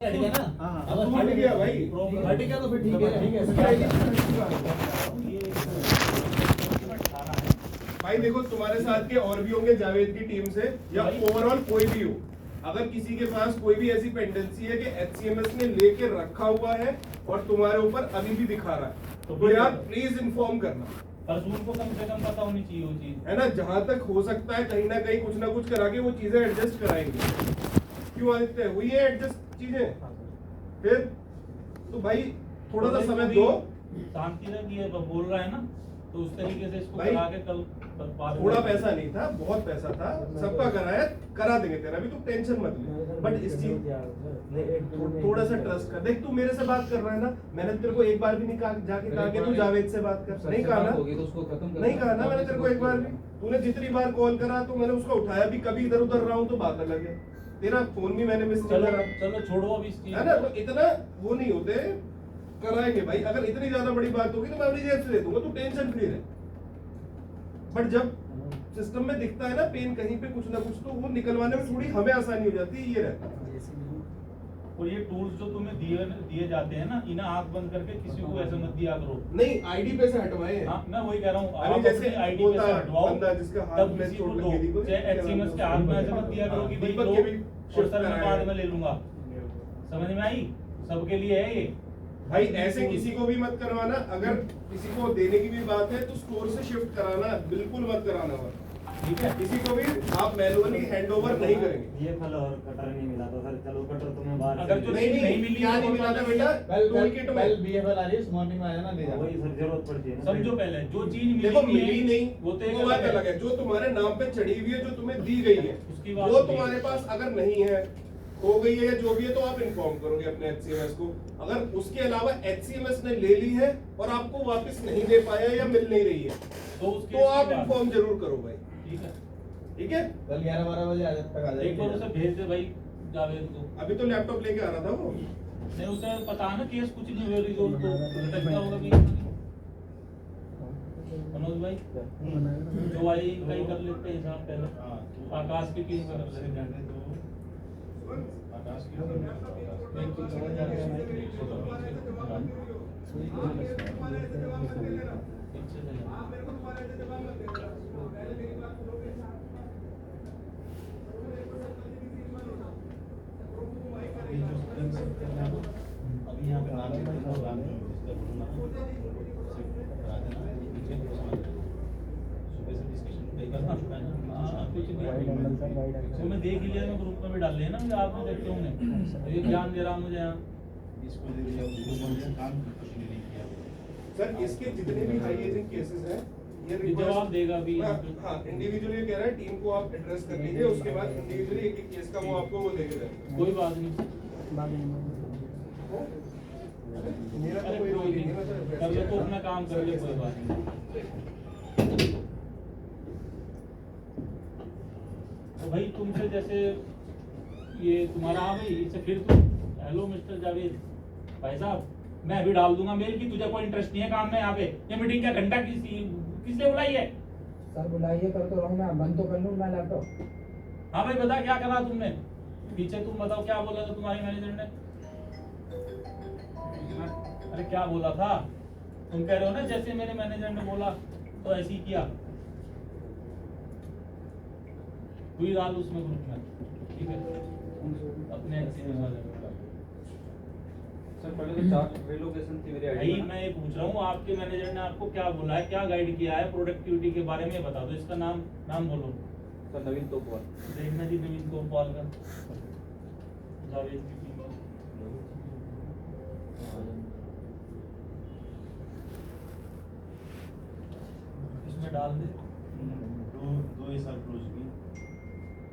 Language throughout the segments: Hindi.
हट गया ना। अब हट गया भाई, हट गया तो फिर ठीक है। भाई देखो तुम्हारे साथ के और भी होंगे जावेद की टीम से या ओवरऑल कोई भी हो, अगर किसी के पास कोई भी ऐसी पेंडेंसी है कि HCMS ने लेके रखा हुआ है और तुम्हारे ऊपर अभी भी दिखा रहा है तो यार प्लीज इन्फॉर्म करना। परसून को कम से कम पता होनी चाहिए वो चीज, है ना, जहां तक हो सकता है कहीं ना कहीं कुछ ना कुछ करा के वो चीजें एडजस्ट कराएंगे। क्यों आदित्य, हुई है एडजस्ट चीजें? फिर तो भाई थोड़ा सा समय दो, शांति से ये बोल रहा है ना, तो उस तरीके से इसको करा के कल थोड़ा पैसा नहीं था, बहुत पैसा था, सबका कराया, करा देंगे तेरा भी, तू टेंशन मत ले। बट इस चीज थोड़ा सा ट्रस्ट कर। देख तू मेरे से बात कर रहा है ना, मैंने तेरे को एक बार भी नहीं कहा जाके कहा कि तू जावेद से बात कर, नहीं कहा ना, नहीं कहा ना मैंने तेरे को एक बार भी। तूने जितनी बार कॉल करा तो मैंने उसका उठाया भी, कभी इधर उधर रहा हूँ तो बात अलग है, तेरा फोन भी मैंने मिस नहीं करा। चलो छोड़ो अब इस चीज, है ना, तो इतना वो नहीं होते, कराएंगे भाई। अगर इतनी ज्यादा बड़ी बात होगी तो मैं अपनी जेब से दे दूंगा, तू टेंशन फ्री रहे। बट जब सिस्टम में दिखता है ना पेन कहीं पे कुछ ना कुछ, तो वो निकलवाने में थोड़ी हमें आसानी हो जाती है, ये रहता है। और ये टूल्स जो तुम्हें दिए जाते हैं ना, इन्हें आंख बंद करके किसी को ऐसे मत दिया करो। नहीं, आईडी पे से हटवाए हैं। हाँ, मैं वही कह रहा हूँ, अभी जैसे आईडी पे से हटवाओ, बंदा जिसका हाथ तब में किसी को चोट दो। लगी थी, चाहे HCMS के हाथ में ऐसे मत दिया करो कि भाई दीपक लो के भी और सर मैं बाद में ले लूंगा। समझ में आई? सबके लिए है ये भाई, ऐसे किसी को भी मत करवाना। अगर किसी को देने की भी बात है तो स्टोर से शिफ्ट कराना, बिल्कुल मत कराना। ठीक है, किसी को भी आप मैनुअली हैंड ओवर नहीं करेंगे। ये फल और कटर नहीं मिला तो सर चलो कटर तुम्हें बाहर अगर जो नहीं मिली क्या नहीं मिला था बेटा, टूल किट में BFL आ रही है, मॉर्निंग में आया ना, ले जाओ। वही सर जरूरत पड़ती है ना। समझो, पहले जो चीज देखो मिली नहीं वो तो वो बात अलग है। जो तुम्हारे नाम पे चढ़ी हुई है, जो तुम्हें दी गई है, उसकी बात वो तुम्हारे पास अगर नहीं है, हो गई है या जो भी है, तो आप इन्फॉर्म करोगे अपने HCMS को। अगर उसके अलावा HCMS ने ले ली है और आपको वापस नहीं दे पाया या मिल नहीं रही है, तो आप इन्फॉर्म जरूर करो भाई। ठीक है, ठीक है, कल 11-12 बजे तक आ जाएगी। एक बार उसे भेज दे भाई जावेद को। अभी तो लैपटॉप लेके आ रहा था वो। नहीं, उसे पता है ना केस कुछ नहीं हुआ, रिजोल्व तो लटकता होगा भी। मनोज भाई जो आई कहीं कर लेते हैं हिसाब पहले, आकाश की टीम कर लेते हैं। अभी यहाँ पे नाम मैं देख लिया, मैं ग्रुप में भी डाल लिया ना, मुझे आपने देखते होंगे, ये ज्ञान दे रहा हूँ मुझे यहाँ। इसको दे दिया, उसको बोल दिया, काम कुछ नहीं किया। सर इसके जितने भी हाई एजिंग केसेस हैं, ये जवाब देगा भी। हाँ, इंडिविजुअली कह रहा है, टीम को आप एड्रेस कर लीजिए, उसके बाद इंडिविजुअली एक एक केस का वो आपको वो देके देगा। कोई बात नहीं, मेरा तो कोई रोल नहीं है सर, कर ले तो अपना काम कर ले, कोई बात नहीं। तो भाई तुमसे जैसे ये तुम्हारा, हाँ भाई इससे फिर तुम, हेलो मिस्टर जावेद भाई साहब, मैं अभी डाल दूंगा मेल की तुझे कोई इंटरेस्ट नहीं है काम में यहाँ पे। ये मीटिंग का घंटा किसने बुलाई है? सर बुलाइए, कर तो रहा हूँ मैं, बंद तो कर लूँ मैं लैपटॉप। हाँ भाई बता क्या करा तुमने पीछे, तुम बताओ क्या बोला था तुम्हारी मैनेजर ने? अरे क्या बोला था? तुम कह रहे हो ना जैसे मेरे मैनेजर ने बोला तो ऐसे ही किया। तू ही डाल उसमें ग्रुप में, ठीक है, अपने सर पहले तो 4 रिलोकेशन थी मेरी भाई। मैं ये पूछ रहा हूँ आपके मैनेजर ने आपको क्या बोला है, क्या गाइड किया है प्रोडक्टिविटी के बारे में, बता दो। इसका नाम बोलो सर। नवीन तोपवाल। देखना जी, नवीन तोपवाल का जावेद की टीम में। इसमें डाल दे। दो ही सर क्लोज की।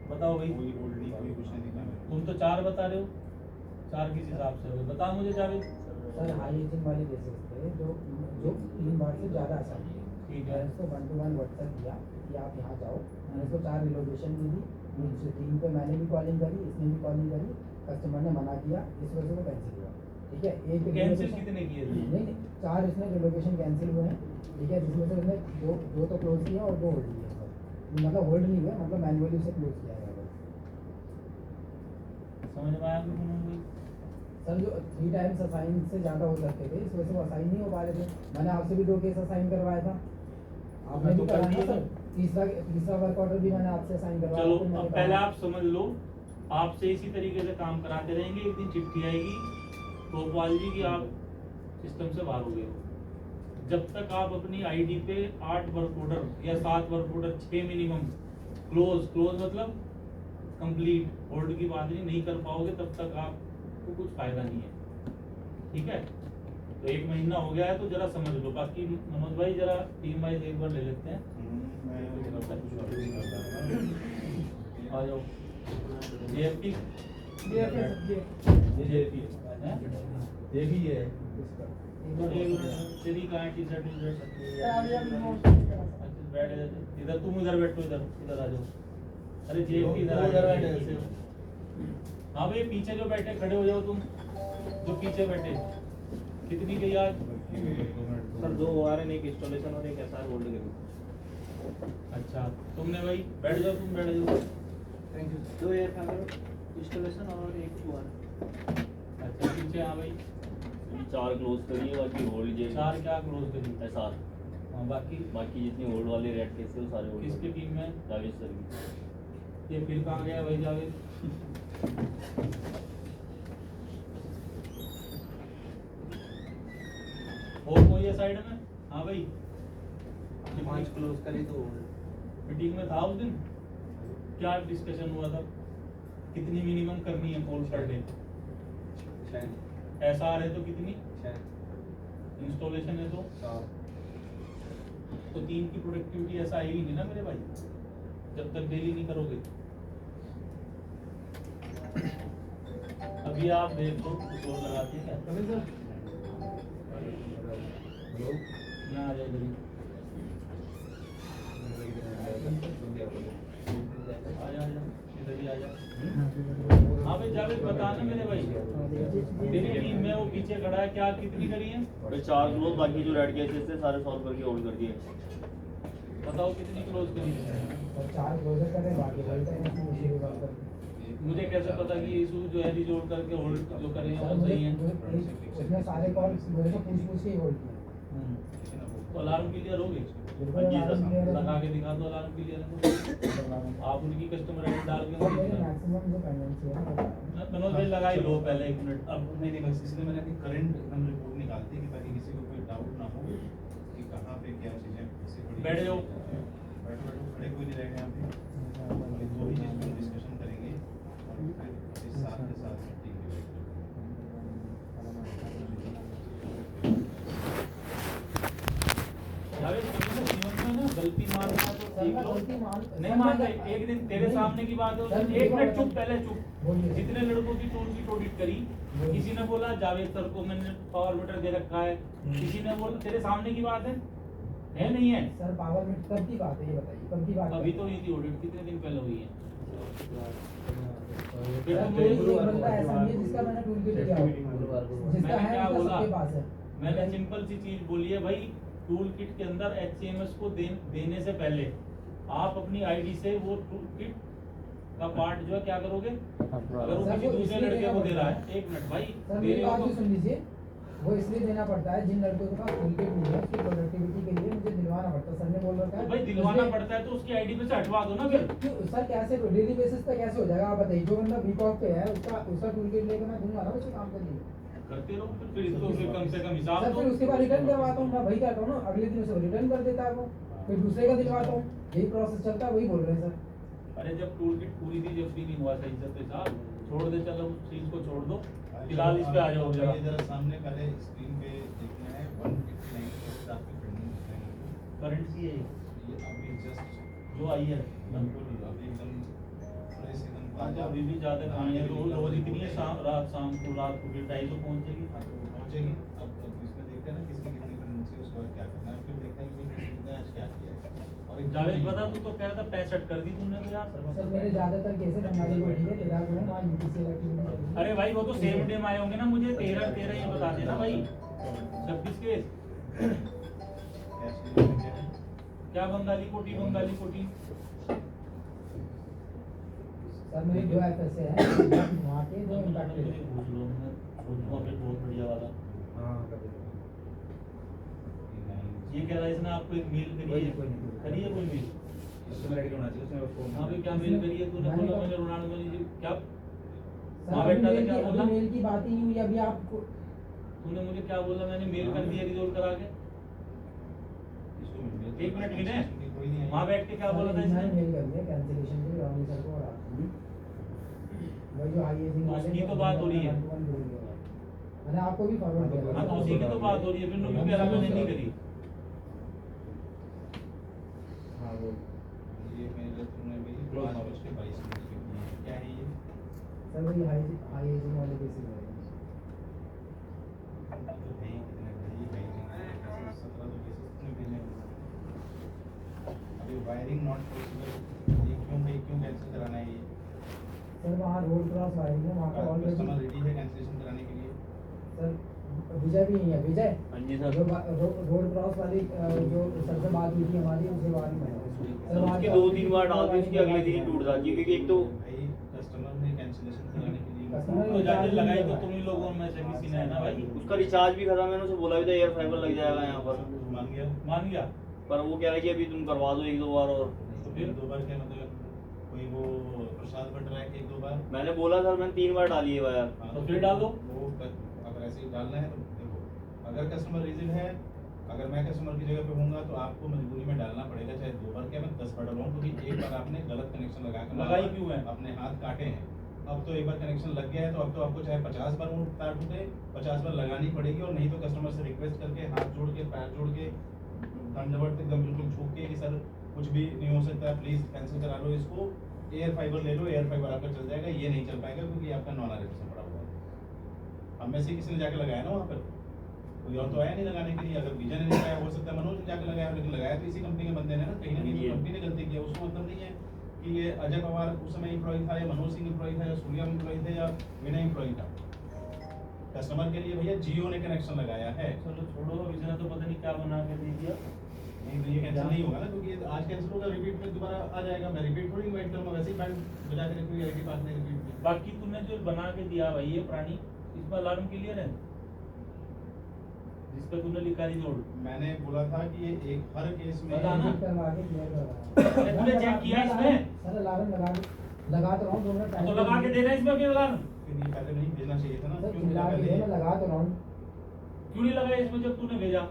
बताओ भाई, कोई होल्डिंग कोई कुछ नहीं दिखा मेरे तुम तो 4 बता रहे हो, 4 किस हिसाब से हो? बता मुझे जावेद। सर हाई एजिंग वाले केसेस थे जो 3 बार से ज़्यादा आसान थे। ठीक है, इसको 1-to-1 व्हाट्सएप किया कि आप यहाँ जाओ, मैंने इसको 4 रिलोकेशन दी थी, मुझसे टीम पे मैंने भी कॉलिंग करी, इसने भी कॉलिंग करी, कस्टमर ने मना किया, इस वजह से वो कैंसिल हुआ। ठीक है, एक कैंसिल कितने किए थे? नहीं 4 इसने रिलोकेशन कैंसिल हुए हैं। ठीक है, जिसमें से उसने दो तो क्लोज किया और 2 होल्ड किया। मतलब होल्ड नहीं हुआ, मतलब मैनुअली उसे क्लोज किया गया। समझ में आया? सर जो 3 टाइम्स असाइन से ज़्यादा हो सकते थे, इस वजह से वो असाइन नहीं हो पा रहे थे। मैंने आपसे भी 2 केस असाइन करवाया था, आपने भी तो कर कराया दिया ना सर। तीसरा वर्क ऑर्डर भी मैंने आपसे असाइन करवाया चलो था, मैंने अब कहा- पहले आप समझ लो, आपसे इसी तरीके से काम कराते रहेंगे, एक दिन चिट्ठी आएगी टोपवाल जी की आप सिस्टम से बाहर हो गए हो। जब तक आप अपनी आईडी पे 8 वर्क ऑर्डर या 7 वर्क ऑर्डर 6 मिनिमम क्लोज मतलब कंप्लीट होल्ड की बात नहीं कर पाओगे, तब तक आपको कुछ फायदा नहीं है, ठीक है। तो 1 महीना हो गया है तो जरा समझ लो। बाकी मनोज भाई जरा टीम वाइज एक बार ले लेते हैं, आ जाओ। जेएफपी देखिए तेरी कहाँ टी-शर्ट बैठ इधर, तुम इधर बैठो, इधर आ जाओ। अरे जेएफपी इधर आ जाओ। हाँ भाई पीछे जो बैठे खड़े हो जाओ, तुम जो पीछे बैठे। कितनी गई आज? सर 2 ORN, एक इंस्टॉलेशन और एक SR होल्ड करी। अच्छा तुमने भाई बैठ जाओ, तुम बैठ जाओ। Thank you. 2 air fibre installation और एक ORN। अच्छा पीछे, हाँ भाई 4 क्लोज करिए, बाकी होल्ड जे 4 क्या क्लोज करी? SR, हाँ बाकी बाकी जितनी होल्ड वाले रेड केस है वो सारे होल्ड किसकी टीम में? जावेद सर की। ये फिर कहाँ गया भाई जावेद? और कोई है साइड में? हाँ भाई 5 क्लोज करी तो मीटिंग में था उस दिन, क्या डिस्कशन हुआ था? कितनी मिनिमम करनी है कॉल पर डे? 6 ऐसा आ रहे तो कितनी? इंस्टॉलेशन है तो 3 की प्रोडक्टिविटी ऐसा आएगी नहीं ना मेरे भाई, जब तक डेली नहीं करोगे। अभी आप देख लो कुछ और लगाते हैं क्या? यहाँ आ जाओ इधर ही। आ जा इधर ही आ जा। हाँ भाई जावेद बताना मेरे भाई, तेरी टीम में वो पीछे खड़ा है, क्या कितनी करी है? और 4 क्लोज, बाकी जो रेड केसेस थे सारे सॉल्व करके होल्ड कर दिए। बताओ कितनी क्लोज करी है? और 4 क्लोजर करें, बाकी बोलते हैं कि मुझे भी बात कर। मुझे कैसे पता कि इशू जो है रिजोल्व करके होल्ड जो करें सर वो मुझे सही है? उसने सारे कॉल मेरे को पूछ के ही होल्ड किए। तो अलार्म क्लियर हो गए? बिल्कुल alarm clear है। लगा के दिखा दो अलार्म क्लियर है। आप उनकी कस्टमर आईडी डाल के सर मेरे मुझे मैक्सिमम जो पेंडेंसी है ना, बता मनोज भाई लगा ही लो पहले 1 मिनट। अब नहीं बस इसलिए मैंने कि करंट हम रिपोर्ट निकालते हैं कि ताकि किसी को कोई डाउट ना हो कि कहाँ पे क्या चीजें कैसे पड़ी। बैठ जाओ। बैठो खड़े कोई नहीं रहेगा यहाँ पे। दो ही चीज पर डिस्कशन करेंगे और फिर इस साथ के साथ मीटिंग भी जावेद कभी ना जीवन में ना गलती मारना तो सर सीख मैं लो। गलती मान नहीं मानते, एक दिन तेरे सामने की बात है, उस दिन सर, 1 मिनट चुप, पहले चुप। बोलिए। जितने लड़कों की टूल की ऑडिट करी, किसी ने बोला जावेद सर को मैंने पावर मीटर दे रखा है, किसी ने बोला तेरे सामने की बात है नहीं है? सर पावर मिट कब की बात है ये बताइए, कब की बात है? अभी तो हुई थी ऑडिट, कितने दिन पहले हुई है? सर कोई एक बंदा ऐसा नहीं है जिसका मैंने टूल किट लिया हो, जिसका मैंने है क्या वो बोला? सबके पास है। मैंने सिंपल सी चीज बोली है भाई, टूल किट के अंदर HCMS को देने से पहले आप अपनी आईडी से वो टूल किट का पार्ट जो है क्या करोगे? अगर वो सर, किसी वो दूसरे इसलिए लड़के देना को दे रहा पड़ता है, 1 मिनट भाई सर दे मेरी रहे हो बात तो भी सुन लीजिए, वो इसलिए देना पड़ता है जिन लड़कों के पास टूल किट नहीं है, उसकी प्रोडक्टिविटी के लिए मुझे दिलवाना पड़ता है। सर ने बोल रखा तो है भाई दिलवाना उसने- पड़ता है तो उसकी आईडी पे से हटवा दो ना फिर। क्यों सर, कैसे डेली बेसिस पे कैसे हो जाएगा आप बताइए? जो बंदा वीक ऑफ पे है उसका टूल किट लेकर मैं दूंगा ना उसे काम के लिए। करते रहो फिर इसको फिर कम से कम हिसाब सर दो। फिर उसके बाद रिटर्न करवाता हूँ, मैं वही कहता हूँ ना, अगले दिन उसे रिटर्न कर देता है वो, फिर दूसरे का दिलवाता हूँ, यही प्रोसेस चलता है, वही बोल रहे हैं सर। अरे जब टूल किट पूरी थी, जब भी नहीं हुआ सही से तो साहब छोड़ दे, चलो उस चीज को छोड़ दो, फिलहाल इस पे आ जाओ ये जरा। जरा सामने पहले स्क्रीन पे देखना है 159 के साथ में पेंडिंग दिखाएंगे। करंट की है ये अभी जस्ट जो आई है, बिल्कुल अभी एकदम फ्रेश एकदम आज ताजा अभी भी ज्यादा कहानी है, रोज इतनी है, शाम को रात को फिर 250 पहुंचेगी। पहुंचेगी। अब इसमें देखते हैं ना किसकी कितनी पेंडेंसी उसके बाद क्या करना है, फिर देखते हैं कि किसने आज क्या किया है। और एक जावेद बता, तू तो कह रहा था 65 कर दी तूने तो यार। सर मेरे ज्यादातर केसेस हमारी को ठीक है, 13 को है, वहाँ यूपीसी एक्टिविटी चल रही है। अरे भाई वो तो सेम डे में आए होंगे ना, मुझे 13 ये बता देना भाई। 26 केस कैश की क्या है? क्या बंगाली कोटी सर मेरी 2 FSA है, वहाँ के 2 इम्पैक्टेड है। ये कह रहा है इसने आपको एक मेल करी है, करी है कोई मेल? इसमें लड़के होना चाहिए उसने फोन हाँ भाई क्या मेल करी है तूने? बोला मैंने रोनाल्डो ने क्या सर हाँ अभी बेटा मेल क्या की बोला? अभी मेल की बात ही नहीं हुई अभी आपको। तूने मुझे क्या बोला? मैंने मेल कर दिया रिजोल्व करा के। इसको मिल एक मिनट विनय, कोई नहीं वहाँ बैठ के क्या बोला था मैंने इसने? मेल कर दिया कैंसिलेशन के लिए राहुल सर को और आपको। वो जो आईएएस वाले उसकी तो बात हो रही है। मैंने आपको भी फॉरवर्ड किया हाँ तो उसी की तो बात हो रही है, फिर क्यों कह रहा मैंने नहीं करी? हाँ वो ये मेरे तुमने भी 5 बज के 22 मिनट पे किया है। क्या है ये? सर वही आईएएस वाले केसेस है। तो है ही कितने भाई भाई 17 तो केसेस तुमने भेजे हैं। अभी वायरिंग नॉट पॉसिबल, ये क्यों भाई क्यों कैंसिल कराना है ये? सर वहाँ रोड क्रॉस वायरिंग है, वहाँ का कस्टमर ऑलरेडी रेडी है कैंसिलेशन कराने के लिए? सर विजय भी नहीं है। विजय हाँ जी सर। जो रोड क्रॉस वाली जो सर से बात हुई थी हमारी उसके बारे में है। सर वहाँ उसकी का 2-3 बार डाल दी, उसकी अगले दिन ही टूट जाती है, क्योंकि एक तो भाई कस्टमर ने कैंसिलेशन कराने के लिए कस्टमर तो जाके लगाई तो तुम ही लोगों में से किसी ने है ना भाई। उसका रिचार्ज भी खत्म, मैंने उसे बोला भी था एयर फाइबर लग जाएगा यहाँ पर, मान गया। मान गया पर वो कह रहा है कि अभी तुम करवा दो 1-2 बार और। तो फिर 2 बार क्या मतलब कोई वो प्रसाद बट रहा है कि 1-2 बार? मैंने बोला सर, मैंने 3 बार डाली है वायर। हाँ, तो फिर डाल दो। वो अगर ऐसे ही डालना है तो देखो, अगर कस्टमर रीजन है, अगर मैं कस्टमर की जगह पे हूँगा तो आपको मजबूरी में डालना पड़ेगा, चाहे 2 बार क्या मैं 10 बार डालूँ, क्योंकि एक बार आपने गलत कनेक्शन लगा के लगाई क्यों है? अपने हाथ काटे हैं। अब तो एक बार कनेक्शन लग गया है तो अब तो आपको चाहे 50 बार वो तार टूटे 50 बार लगानी पड़ेगी, और नहीं तो कस्टमर से रिक्वेस्ट करके हाथ जोड़ के पैर जोड़ के दंडवत एकदम बिल्कुल झुक के कि सर कुछ भी नहीं हो सकता है, प्लीज कैंसिल करा लो इसको, एयर फाइबर ले लो, एयर फाइबर आपका चल जाएगा। ये नहीं चल पाएगा क्योंकि आपका नॉन आरएफएस पड़ा हुआ है। हम में से किसी ने जाके लगाया ना वहाँ पर, कोई और तो आया नहीं लगाने के लिए। अगर विजय ने नहीं लगाया, हो सकता है मनोज ने जाके लगाया, लेकिन लगाया तो इसी कंपनी के बंदे ने ना, कहीं ना कहीं तो कंपनी ने गलती की है। उसको मतलब नहीं है कि ये अजय पवार उस समय एम्प्लॉय था, या मनोज सिंह एम्प्लॉय था, या सूर्या एम्प्लॉय थे, या विनय एम्प्लॉय था। कस्टमर के लिए भैया जियो ने कनेक्शन लगाया है। चलो छोड़ो, अब इसने तो पता नहीं क्या बना के दे दिया। नहीं तो ये कैंसिल नहीं होगा ना, क्योंकि ये आज कैंसिल होगा, रिपीट में दोबारा आ जाएगा। मैं रिपीट थोड़ी इनवाइट करूंगा, वैसे ही बैंड बजा के रखूंगी एक ही बात नहीं रिपीट में। बाकी तूने जो बना के दिया भाई ये प्राणी, इसमें अलार्म क्लियर है जिस पे तूने लिखा रिजोल्व? मैंने बोला था कि ये एक हर केस में पता ना। करवा के क्लियर करवा। तूने चेक किया इसमें? सर अलार्म लगा तो रहा हूँ 2 मिनट टाइम। तो लगा के देना इसमें फिर अलार्म। क्यों नहीं पहले नहीं भेजना चाहिए था ना? सर क्यों भेजा लगा के पहले? मैं लगा तो रहा हूँ। क्यों नहीं लगाया इसमें जब तूने भेजा?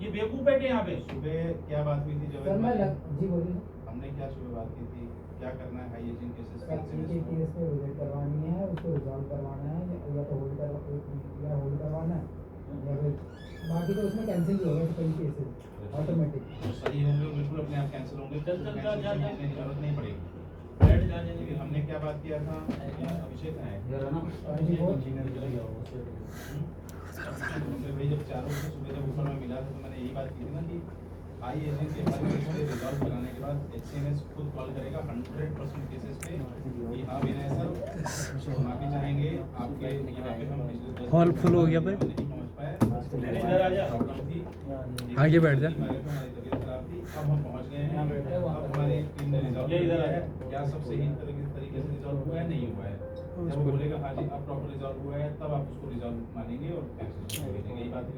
ये बेवकूफ बैठे यहाँ पे। सुबह क्या बात हुई थी जब सर मैं जी बोलिए। हमने क्या सुबह बात की थी, क्या करना है हाई एजिंग केसेस सर के केस पे विजिट करवानी है, उसको रिजॉल्व करवाना है, या तो होल्ड करवाना है, या फिर बाकी तो उसमें कैंसिल ही होगा कई केसेस ऑटोमेटिक। तो सही होंगे बिल्कुल अपने आप कैंसिल होंगे, चल, चल, जा, जा, जा। भेजने की जरूरत नहीं पड़ेगी। बैठ जाने लेकिन हमने क्या बात किया था, अभिषेक है भाई, जब 4 बजे सुबह जब ऊपर में मिला था तो मैंने यही बात की थी ना कि हाई एजेंट के हर केस पे रिजॉल्व कराने के बाद HCMS खुद कॉल करेगा 100% केसेस पे कि हाँ विनय सर माफी चाहेंगे आपके यहाँ पे हम पिछले 10 हॉल फुल हो गया भाई। नहीं पहुँच पाए, इधर आ जा। प्रॉब्लम थी, आगे बैठ जा। हमारी तबीयत खराब थी, अब हम पहुँच गए हैं, अब हमारी टीम ने रिजॉल्व ये इधर किया आ है, क्या सब सही तरीके से रिजॉल्व हुआ है नहीं हुआ है। जब वो बोलेगा हाँ जी अब प्रॉपर रिजॉल्व हुआ है, तब आप उसको रिजॉल्व मानेंगे और कैंसिल करेंगे। यही बात है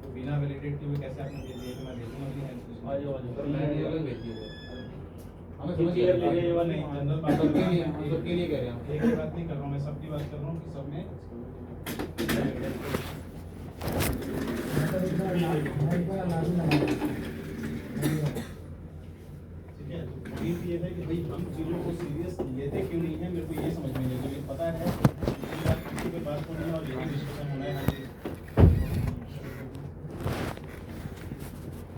तो बिना वैलिडेट के हुए कैसे आपने भेज दिया कि मैं भेजूंगा भी कैंसिलेशन? आ जाओ, आ जाओ। मैंने अलग भेजी है हमें समझ क्लियर ले गए ये वाले। नहीं, जनरल बात सबके लिए हम सबके लिए कह रहे हैं। एक ही बात नहीं कर रहा हूँ, मैं सबकी बात कर रहा हूँ कि सब में ठीक है। तो पॉइंट ये है कि भाई हम चीज़ों को सीरियस लेते क्यों नहीं है, मेरे को ये समझ में नहीं आता। मुझे पता है ये बात किसी पे बात होनी है और यही डिस्कशन होना है हर चीज़।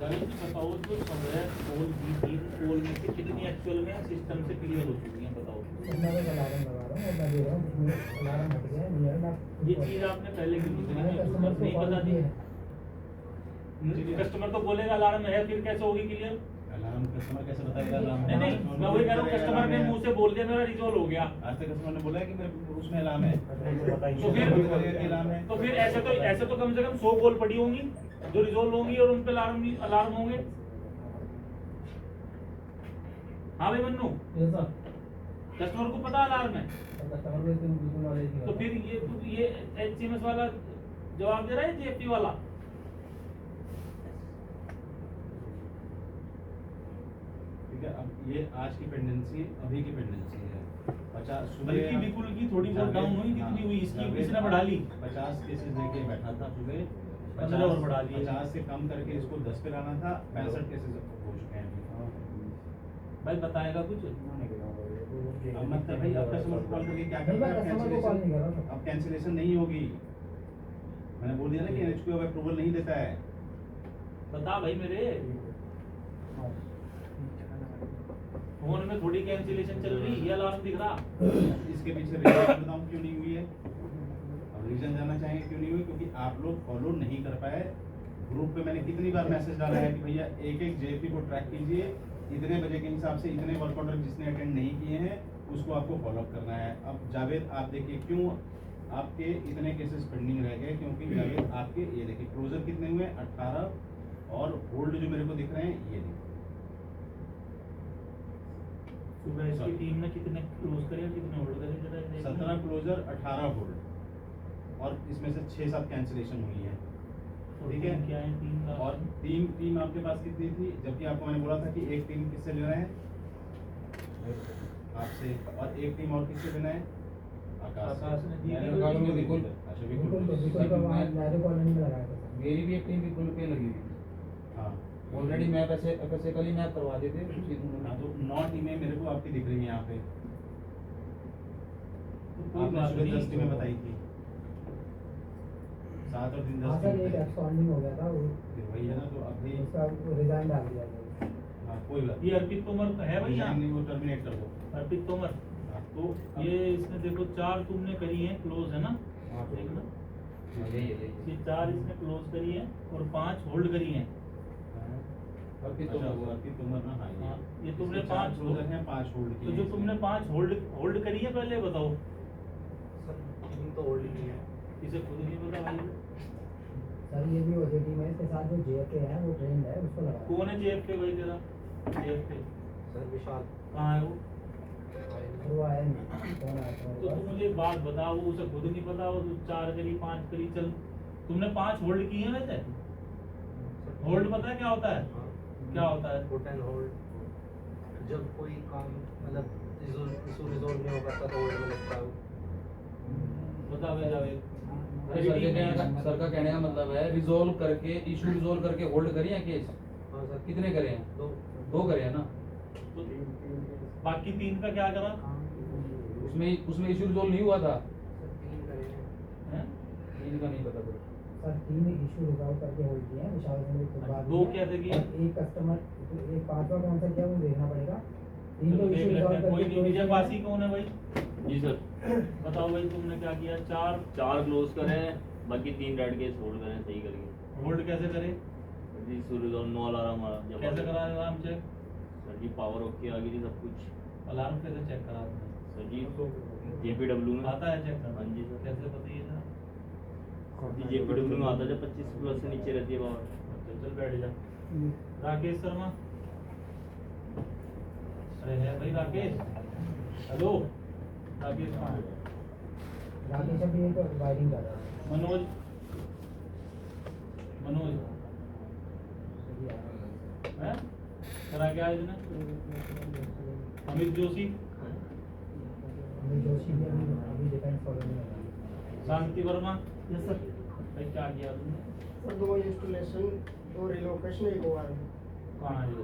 जावेद जी बताओ जो 15 पोल की 3 पोल में से कितनी एक्चुअल में सिस्टम से क्लियर हो चुकी हैं बताओ? मैं अलार्म लगा रहा हूँ और मैं दे रहा हूँ अलार्म हट गया है नियर मैं ये चीज आपने पहले की दूसरी मैंने में कस्टमर को नहीं कॉल बता दी किया है। कस्टमर तो बोलेगा अलार्म है, फिर कैसे होगी क्लियर? अलार्म कस्टमर कैसे बताएगा अलार्म? नहीं नहीं मैं वही कह रहा हूँ, कस्टमर ने मुंह से बोल दिया मेरा रिजॉल्व हो गया, आज तक कस्टमर ने बोला है कि मेरे उसमें अलार्म है, तो फिर अलार्म है। तो फिर ऐसे तो कम से कम 100 कॉल पड़ी होंगी जो रिजॉल्व होंगी और उन पे अलार्म होंगे। हाँ भाई मन्नू, यस सर कस्टमर को पता अलार्म है, कस्टमर को इसमें बिल्कुल नॉलेज नहीं तो फिर ये HCMS वाला जवाब दे रहा है JFT वाला? ये आज की पेंडेंसी अभी की पेंडेंसी है 50 बल्कि विपुल की थोड़ी बहुत डाउन हुई, कितनी हुई इसकी किसने बढ़ा ली? 50 केसेस लेके बैठा था सुबह 15 और बढ़ा दिए। 50 से कम करके इसको 10 पे लाना था 65 केसेस हो चुके हैं अभी। भाई बताएगा कुछ? अब मतलब भाई अब कस्टमर को कॉल करके क्या नहीं, करना मैं है customer को call नहीं कर रहा कैंसिलेशन था। अब कैंसिलेशन नहीं होगी मैंने बोल दिया ना कि एनएचपीओ अप्रूवल नहीं देता है बता भाई मेरे फोन में थोड़ी कैंसिलेशन चल रही, ये अलार्म दिख रहा। इसके पीछे रीजन बताऊं क्यों नहीं हुई है अब रीजन जानना चाहेंगे क्यों नहीं हुई क्योंकि आप लोग फॉलो नहीं कर पाए ग्रुप पे मैंने कितनी बार मैसेज डाला है कि भैया एक एक जेपी को ट्रैक कीजिए इतने बजे के हिसाब से इतने वर्क ऑर्डर जिसने अटेंड नहीं किए हैं उसको आपको फॉलो अप करना है अब जावेद आप देखिए क्यों आपके इतने केसेस पेंडिंग रह गए क्योंकि जावेद आपके ये देखिए क्लोजर कितने हुए 18 और होल्ड जो मेरे को दिख रहे हैं ये देखिए सुबह इसकी टीम ने कितने क्लोज करे और कितने होल्ड करे जरा देखना। 17 क्लोजर 18 होल्ड और इसमें से 6-7 कैंसिलेशन हुई है और ठीक है टीम क्या है टीम का? और टीम आपके पास कितनी थी जबकि आपको मैंने बोला था कि एक टीम किससे लेना है आपसे और एक टीम और किससे लेना है आकाश ने दी मैंने थी कहा कोई? बिल्कुल। अच्छा विपुल बिल्कुल विपुल का वहाँ नेहरू कॉलोनी में लगाया था मेरी भी एक टीम बिल्कुल पे लगी हुई थी हाँ ऑलरेडी मैप ऐसे कल ही मैप करवा देते उसी हाँ तो 9 टीमें मेरे को आपकी दिख रही हैं यहाँ पे कोई आपने बात सुबह नहीं। 10 टीमें बताई थी 7 और दिन 10 हाँ सर टीमें एक बताई। एक्सपांडिंग हो गया था वो फिर वही है ना तो अभी उसका रिजाइन डाल दिया गया हाँ कोई बात ये अर्पित तोमर है भाई यहाँ? नहीं वो टर्मिनेट कर दो अर्पित तोमर हाँ, तो ये इसने देखो 4 तुमने करी है क्लोज है ना? हाँ, देखना यही है ये 4 इसने क्लोज करी है और 5 होल्ड करी है। और फिर अच्छा वो आपकी तुमर ना हाँ हाँ, ये तुमने इसके 5 क्लोजर हैं 5 होल्ड तो जो तुमने 5 होल्ड करी है पहले बताओ। तो होल्ड नहीं है इसे खुद नहीं पता भाई। सर ये भी ओजे टीम है इसके साथ जो जेएफके है वो ट्रेंड है उसको लगाया कौन है जेएफके भाई तेरा? जेएफके सर विशाल कहाँ है वो? वो आया नहीं कौन आया तो तुम्हारे तू पास मुझे एक बात बता, वो उसे खुद नहीं पता, वो 4 करी 5 करी चल तुमने 5 होल्ड की है वैसे? होल्ड पता है क्या होता है? क्या होता है? पुट एंड होल्ड जब कोई काम मतलब इशू रिजॉल्व नहीं हो पाता तो होल्ड में लगता है वो। बता भाई जावेद। अरे सर का कहने का मतलब है रिजोल्व करके इशू रिजोल्व करके होल्ड करिए केस हाँ सर कितने करे हैं दो 2 करे हैं ना तो बाकी 3 का क्या करा? उसमें इशू रिजोल्व नहीं हुआ था सर 3 करे हैं हैं? इनका नहीं पता फिर सर 3 इशू रिजॉल्व करके होल्ड किए हैं विशाल ने एक बात दो किया। कैसे किए? और एक कस्टमर एक पांचवा कौन सा किया वो देखना पड़ेगा 3 चलो तो देख इशू लेते रिजॉल्व हैं। कोई करके नहीं, विजय पासी कौन है भाई? जी सर बताओ भाई तुमने क्या किया? 4 क्लोज करे बाकी 3 रेड केस होल्ड करें सही करके होल्ड कैसे करे? जी सूर्य नो अलार्म कैसे करा अलार्म चेक? सर जी पावर ओके आ गई थी सब कुछ अलार्म कैसे चेक करा तुमने? सर जी जेपीडब्ल्यू में आता है चेक करना? हाँ जी सर। कैसे बताइए जरा। जी जेपीडब्ल्यू में आता है जब 25 प्लस से नीचे रहती है पावर अच्छा, चल बैठ जा। राकेश शर्मा। अरे है भाई राकेश। हेलो राकेश कहाँ है? राकेश अभी एक वायरिंग कर रहा है मनोज मनोज है? करा क्या है इसने? अमित जोशी। अमित जोशी भी अभी डिफेंस कॉलोनी में है शांति वर्मा। यस सर भाई क्या किया तुमने? सर 2 इंस्टॉलेशन 2 रिलोकेशन एक हुआ है कहाँ है ये?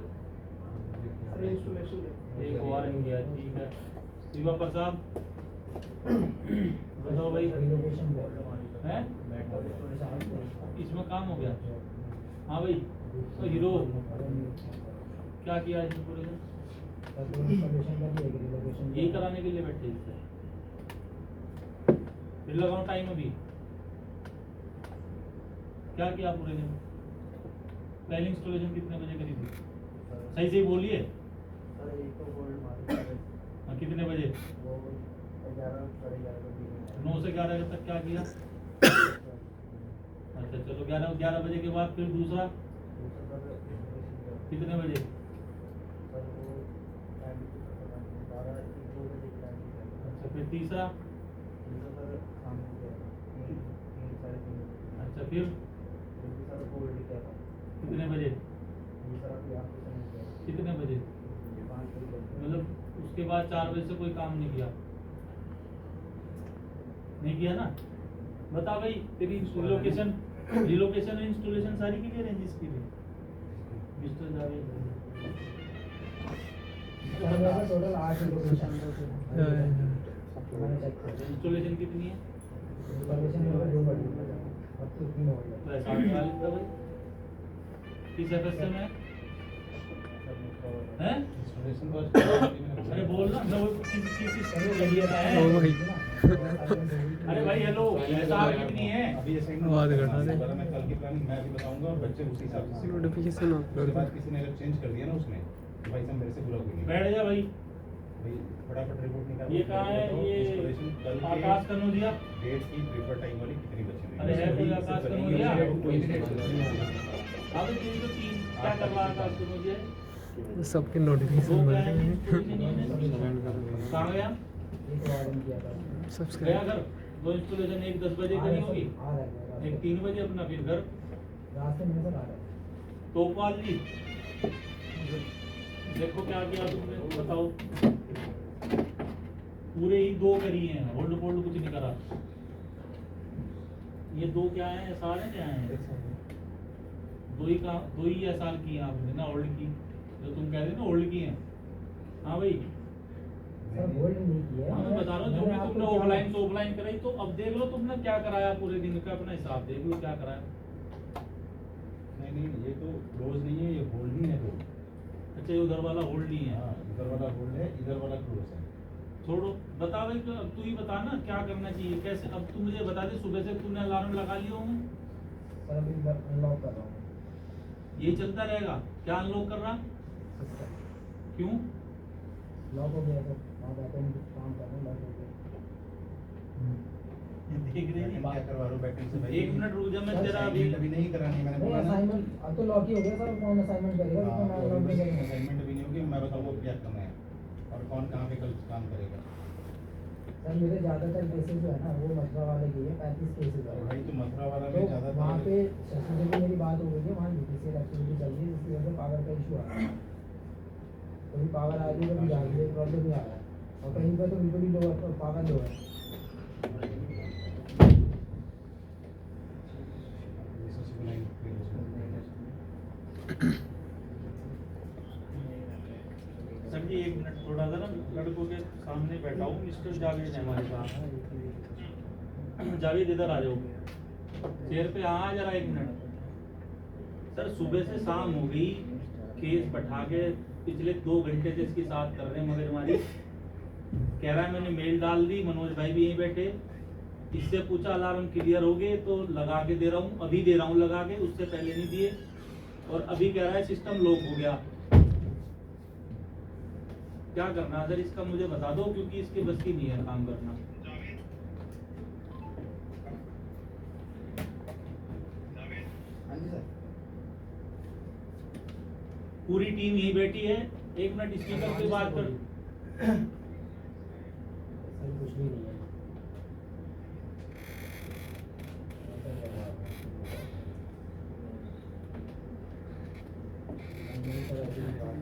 सर इंस्टॉलेशन एक और किया, ठीक है। शिवा प्रसाद। बताओ भाई। रिलोकेशन है? इसमें काम हो गया? हाँ भाई तो हीरो क्या किया इसमें पूरे दिन? इंस्टॉलेशन का भी एक रिलोकेशन यही कराने के लिए बैठे इससे? फिर लगाओ टाइम अभी। क्या किया पूरे दिन? पहली इंस्टॉलेशन कितने बजे करी थी? सही से बोलिए। सर एक तो गोल्ड मार्केट हाँ, कितने बजे? वो 11 साढ़े 11 बजे 9 से 11 बजे तक क्या किया? अच्छा चलो 11 बजे के बाद फिर दूसरा कितने बजे? सर वो टाइम 12 1 2 बजे के टाइम अच्छा फिर तीसरा? सर शाम को 3 साढ़े 3 बजे अच्छा फिर सर गोल्ड किया था कितने बजे? सर अभी आपके समय कितने बजे? 5 मतलब उसके बाद 4 बजे से कोई काम नहीं किया, नहीं किया ना? बता भाई, तेरी रिलोकेशन रिलोकेशन इंस्टॉलेशन सारी की रेंजेस की भी मिस्टर जावेद टोटल 8 लोकेशन मैंने चेक किया। इंस्टॉलेशन कितनी है? इंस्टॉलेशन में 2 बड़ी अब तो 3 हो गया। तो ऐसा निकाल लेता भाई, किस एफएसएम है? हैं? इंस्टॉलेशन को अरे बोल ना, मैं वो किसी एरिया का है। अरे भाई हेलो, ऐसा कितनी है? अभी असाइनमेंट आवाज़ घटा दे। मैं कल की प्लानिंग मैं अभी बताऊंगा और बच्चे उसी हिसाब से नोटिफिकेशन उसके बाद किसी ने अगर चेंज कर दिया ना उसमें तो भाई साहब मेरे से बुरा कोई नहीं बैठ जा भाई। भाई फटाफट रिपोर्ट निकाल ये कहाँ है? ये आकाश कनौजिया। डेट की प्रीफर टाइम वाली कितनी बच्चे ने अरे है कोई आकाश कनौजिया? कोई नहीं अब तेरी तो 3 क्या कर रहा है आकाश कनौजिया? सबके वो नोटिफिकेशन क्या बंद है? करेंगे। कहाँ गया? एक वार्डन किया था। गया सब्सक्राइब घर? दो इंस्टॉलेशन, एक 10 बजे करी होगी, आ रहा है एक 3 बजे अपना फिर घर। रास्ते में सर आ रहा है। टोपाल जी देखो क्या किया तुमने, बताओ। पूरे ही 2 करी हैं, होल्ड फोल्ड कुछ नहीं करा। ये 2 क्या है, एसआर है क्या है? 2 ही एसआर की हैं आपने ना, होल्ड की जो तुम कह रहे हो ना, होल्ड की हैं। हाँ भाई, सर होल्ड नहीं किया है। हाँ मैं बता रहा हूँ, जो भी तुमने ऑफलाइन से ऑफलाइन कराई, तो अब देख लो तुमने क्या कराया पूरे दिन का, अपना हिसाब देख लो क्या कराया। नहीं ये तो क्लोज नहीं है, ये होल्ड ही है तो अच्छा, ये उधर वाला होल्ड नहीं है। हाँ इधर वाला होल्ड है, इधर वाला क्लोज है। छोड़ो, बता भाई, तो अब तू ही बता ना क्या करना चाहिए, कैसे। अब तू मुझे बता दे, सुबह से तूने अलार्म लगा लिया होंगे, सर अभी अनलॉक कर रहा हूँ। यही चलता रहेगा? क्या अनलॉक कर रहा? क्यों? लॉक हो गया सर, वहाँ बैकएंड काम कर रहा हूँ, लॉक हो गया। ये देख रहे हैं? क्या करवा रहा हूँ बैकएंड से भाई? 1 मिनट रुक जा, मैं तेरा अभी अभी नहीं करानी, मैंने नहीं बोला ना। असाइनमेंट अब तो लॉक ही हो गया सर, कौन असाइनमेंट करेगा जितना मैं लॉक नहीं करूँगा। असाइनमेंट भी नहीं होगी, मैं बताऊंगा क्या करना है और कौन कहाँ पे कल काम करेगा। सर मेरे ज़्यादातर केसेस जो है ना वो मथुरा वाले के हैं, 35 केसेस और है। भाई तो मथुरा वाला तो में ज़्यादा वहाँ पे शशि से भी मेरी बात हो गई है, वहाँ यूपीसीएल एक्टिविटी चल रही है, जिसकी वजह से पावर का इशू आ रहा है। कभी पावर आ रही है, कभी जा रही है, प्रॉब्लम ही आ रहा है। और कहीं पर तो बिल्कुल ही लो है, पावर लो है। सर जी 1 मिनट, थोड़ा सा ना लड़कों के सामने बैठा हूँ। मिस्टर जावेद है हमारे साथ। जावेद इधर आ जाओ, चेयर पे आ जरा 1 मिनट। सर सुबह से शाम हो गई, केस बैठा के पिछले 2 घंटे से इसके साथ कर रहे हैं मगजमारी। कह रहा है मैंने मेल डाल दी, मनोज भाई भी यहीं बैठे। इससे पूछा अलार्म क्लियर हो गए तो लगा के दे रहा हूँ, अभी दे रहा हूँ लगा के, उससे पहले नहीं दिए। और अभी कह रहा है सिस्टम लॉक हो गया। क्या करना है सर इसका, मुझे बता दो, क्योंकि इसके बस की नहीं है काम करना। हाँ जी सर। पूरी टीम यही बैठी है। 1 मिनट स्पीकर पे बात कर। सर कुछ भी नहीं है। सर अभी बात